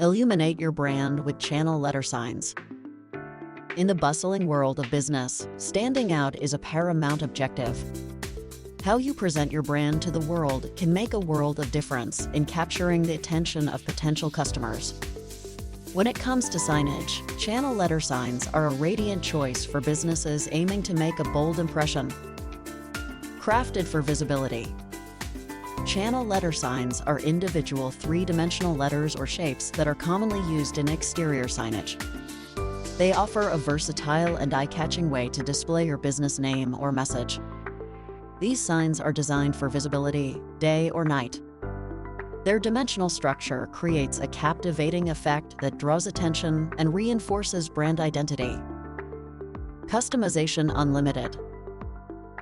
Illuminate your brand with channel letter signs. In the bustling world of business, standing out is a paramount objective. How you present your brand to the world can make a world of difference in capturing the attention of potential customers. When it comes to signage, channel letter signs are a radiant choice for businesses aiming to make a bold impression. Crafted for visibility. Channel letter signs are individual three-dimensional letters or shapes that are commonly used in exterior signage. They offer a versatile and eye-catching way to display your business name or message. These signs are designed for visibility, day or night. Their dimensional structure creates a captivating effect that draws attention and reinforces brand identity. Customization unlimited.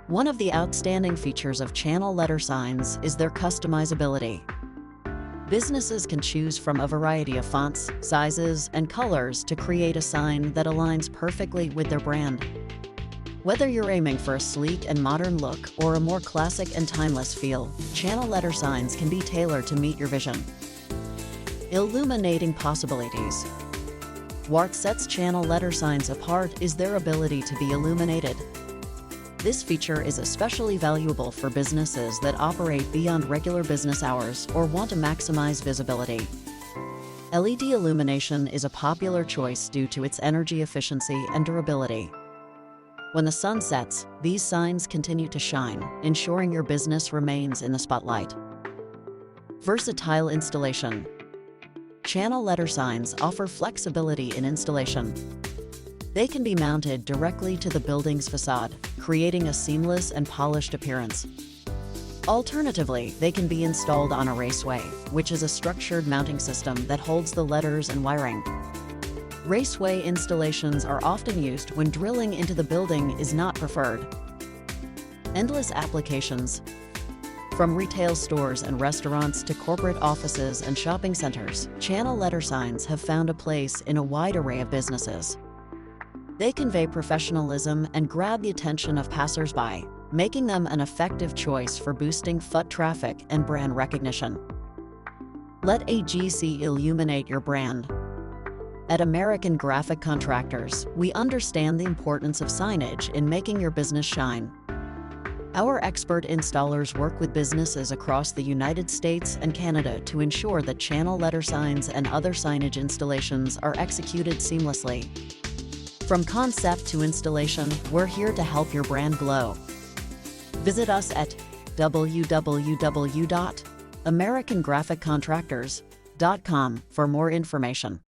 One of the outstanding features of channel letter signs is their customizability. Businesses can choose from a variety of fonts, sizes, and colors to create a sign that aligns perfectly with their brand. Whether you're aiming for a sleek and modern look or a more classic and timeless feel, channel letter signs can be tailored to meet your vision. Illuminating possibilities. What sets channel letter signs apart is their ability to be illuminated. This feature is especially valuable for businesses that operate beyond regular business hours or want to maximize visibility. LED illumination is a popular choice due to its energy efficiency and durability. When the sun sets, these signs continue to shine, ensuring your business remains in the spotlight. Versatile installation. Channel letter signs offer flexibility in installation. They can be mounted directly to the building's facade, creating a seamless and polished appearance. Alternatively, they can be installed on a raceway, which is a structured mounting system that holds the letters and wiring. Raceway installations are often used when drilling into the building is not preferred. Endless applications. From retail stores and restaurants to corporate offices and shopping centers, channel letter signs have found a place in a wide array of businesses. They convey professionalism and grab the attention of passers-by, making them an effective choice for boosting foot traffic and brand recognition. Let AGC illuminate your brand. At American Graphic Contractors, we understand the importance of signage in making your business shine. Our expert installers work with businesses across the United States and Canada to ensure that channel letter signs and other signage installations are executed seamlessly. From concept to installation, we're here to help your brand glow. Visit us at www.americangraphiccontractors.com for more information.